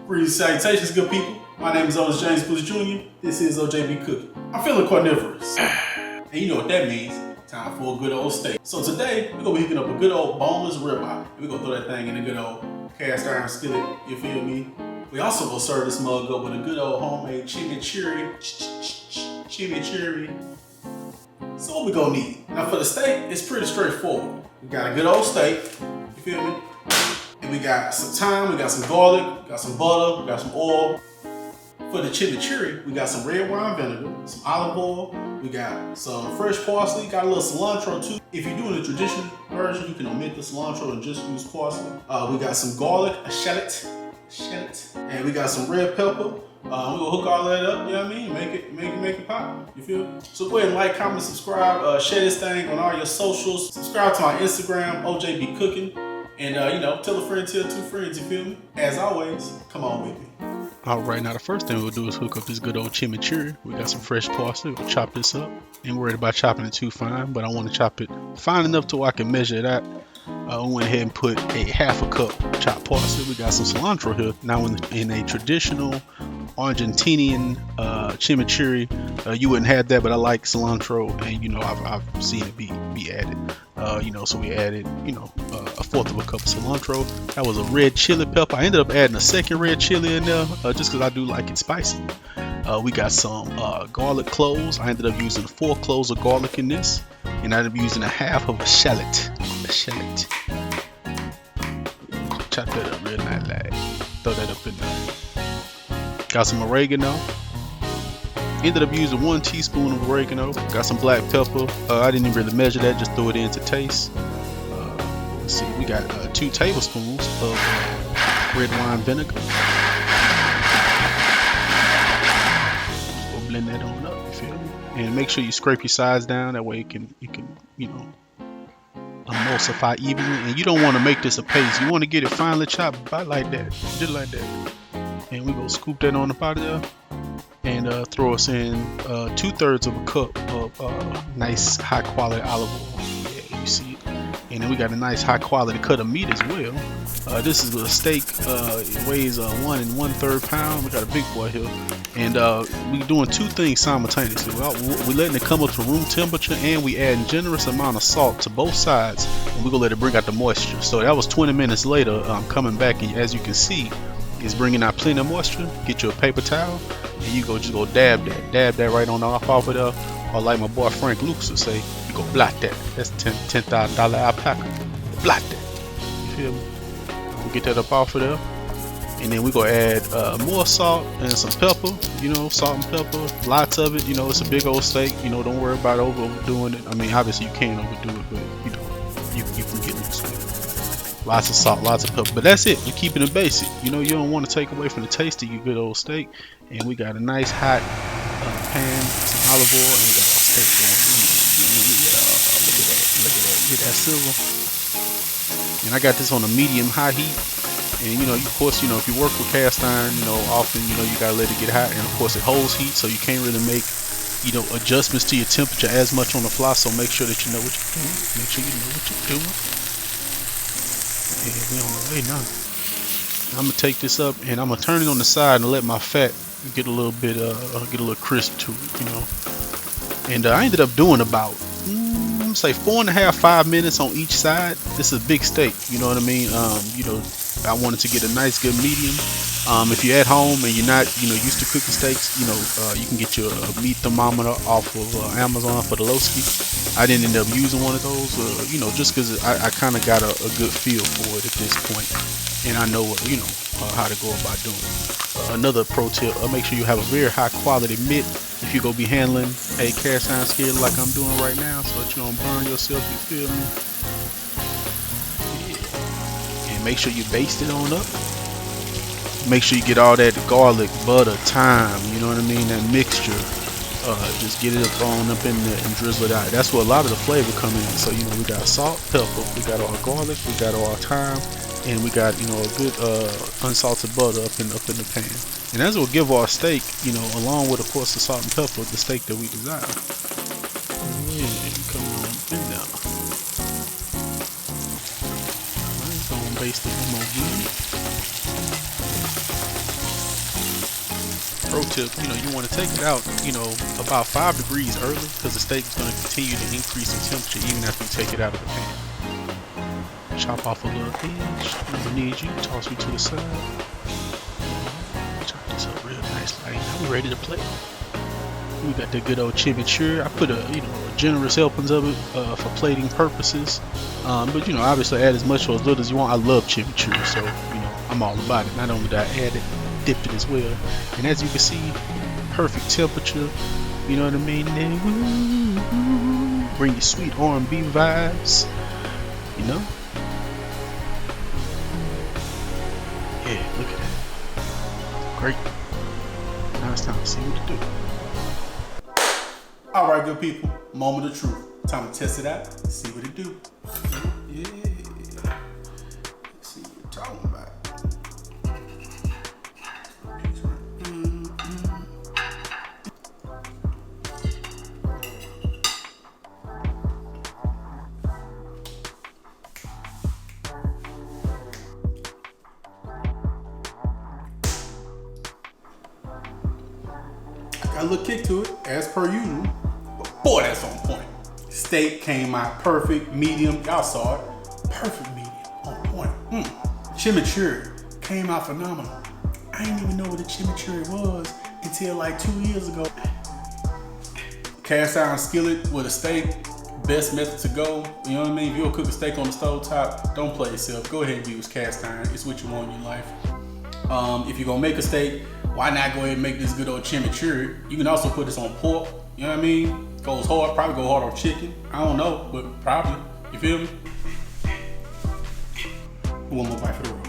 Greetings, salutations, good people. My name is Otis James Bush Jr. This is OJB Cooking. I'm feeling carnivorous. And you know what that means. Time for a good old steak. So today, we're going to be heating up a good old boneless ribeye. We're going to throw that thing in a good old cast iron skillet, you feel me? We also going to serve this mug up with a good old homemade chimichurri. So what we going to need? Now for the steak, it's pretty straightforward. We got a good old steak, you feel me? And we got some thyme, we got some garlic, we got some butter, we got some oil. For the chimichurri, we got some red wine vinegar, some olive oil, we got some fresh parsley, got a little cilantro too. If you're doing the traditional version, you can omit the cilantro and just use parsley. We got some garlic, a shallot, and we got some red pepper. We're gonna hook all that up, you know what I mean? Make it pop, you feel? So go ahead and like, comment, subscribe, share this thing on all your socials. Subscribe to my Instagram, OJB Cooking. And you know, tell a friend, tell two friends, you feel me? As always, come on with me. Alright, now the first thing we'll do is hook up this good old chimichurri. We got some fresh parsley. We'll chop this up. Ain't worried about chopping it too fine, but I want to chop it fine enough to where I can measure it out. I went ahead and put a half a cup chopped parsley. We got some cilantro here. Now in a traditional Argentinian chimichurri, you wouldn't have that, but I like cilantro, and you know I've seen it be added. You know, so we added, you know, a fourth of a cup of cilantro. That was a red chili pepper. I ended up adding a second red chili in there just because I do like it spicy. We got some garlic cloves. I ended up using 4 cloves of garlic in this, and I ended up using a half of a shallot. Chop that up real nice, like. Throw that up in there. Got some oregano. Ended up using 1 teaspoon of oregano. Got some black pepper. I didn't even really measure that, just throw it in to taste. Let's see, we got 2 tablespoons of red wine vinegar. We'll blend that on up, you feel me? And make sure you scrape your sides down, that way it can you know, emulsify evenly. And you don't want to make this a paste. You want to get it finely chopped, about like that, just like that. And we're gonna scoop that on up out of there. And throw us in 2/3 of a cup of nice high quality olive oil. Yeah, you see it. And then we got a nice high quality cut of meat as well. This is a steak. It weighs 1 1/3 pounds. We got a big boy here, and we're doing 2 things simultaneously. We're letting it come up to room temperature, and we adding generous amount of salt to both sides, and we're gonna let it bring out the moisture. So that was 20 minutes later. Coming back, and as you can see, it's bringing out plenty of moisture. Get you a paper towel, and you just go dab that right on off of there, or like my boy Frank Lucas would say, you go blot that. That's $10,000 alpaca. Blot that. You feel me? We'll get that up off of there, and then we gonna add more salt and some pepper. You know, salt and pepper, lots of it. You know, it's a big old steak. You know, don't worry about overdoing it. I mean, obviously you can overdo it, but you know, you can get used to it. Lots of salt, lots of pepper, but that's it. You're keeping it basic. You know, you don't want to take away from the taste of your good old steak. And we got a nice hot pan, some olive oil, and we got our steak going. Look at that, get that sizzle. And I got this on a medium-high heat. And you know, of course, you know, if you work with cast iron, you know, often, you know, you gotta let it get hot. And of course, it holds heat, so you can't really make, you know, adjustments to your temperature as much on the fly. So make sure that you know what you're doing. Make sure you know what you're doing. Yeah, we on the way now. I'm gonna take this up and I'm gonna turn it on the side and let my fat get a little bit get a little crisp to it, you know. And I ended up doing about say 4.5-5 minutes on each side. This is a big steak, you know what I mean. You know, I wanted to get a nice good medium. If you're at home and you're not, you know, used to cooking steaks, you know, you can get your meat thermometer off of Amazon for the Lowski. I didn't end up using one of those, you know, just because I kind of got a good feel for it at this point, and I know what, you know, how to go about doing it. Another pro tip: make sure you have a very high quality mitt if you're gonna be handling a cast iron skillet like I'm doing right now, so that you don't burn yourself. You feel me? Yeah. And make sure you baste it on up. Make sure you get all that garlic, butter, thyme. You know what I mean? That mixture. Just get it on up in there and drizzle it out. That's where a lot of the flavor come in. So, you know, we got salt, pepper, we got our garlic, we got our thyme, and we got, you know, a good unsalted butter up in the pan. And that's what will give our steak, you know, along with, of course, the salt and pepper, the steak that we desire. Yeah, come on in baste it one more again. Pro tip, you want to take it out, about 5 degrees early, because the steak is going to continue to increase in temperature even after you take it out of the pan. Chop off a little edge. I'm gonna need you. Toss me to the side. Chop this up real nice. Like, now we're ready to play. We got the good old chimichurri. I put a generous helpings of it for plating purposes. But obviously add as much or as little as you want. I love chimichurri, so I'm all about it. Not only did I add it, dipped it as well. And as you can see, perfect temperature. You know what I mean? Bring your sweet R&B vibes. Yeah, look at that. Great. Now it's time to see what to do. All right, good people. Moment of truth. Time to test it out. See what it do. Yeah. Let's see what we're talking about. Got a little kick to it, as per usual. But boy, that's on point. Steak came out perfect, medium. Y'all saw it. Perfect medium, on point. Chimichurri came out phenomenal. I didn't even know what a chimichurri was until like 2 years ago. Cast iron skillet with a steak, best method to go. You know what I mean? If you'll cook a steak on the stove top, don't play yourself. Go ahead and use cast iron. It's what you want in your life. If you're gonna make a steak, why not go ahead and make this good old chimichurri? You can also put this on pork. You know what I mean? Goes hard. Probably go hard on chicken. I don't know, but probably. You feel me? One more bite for the road.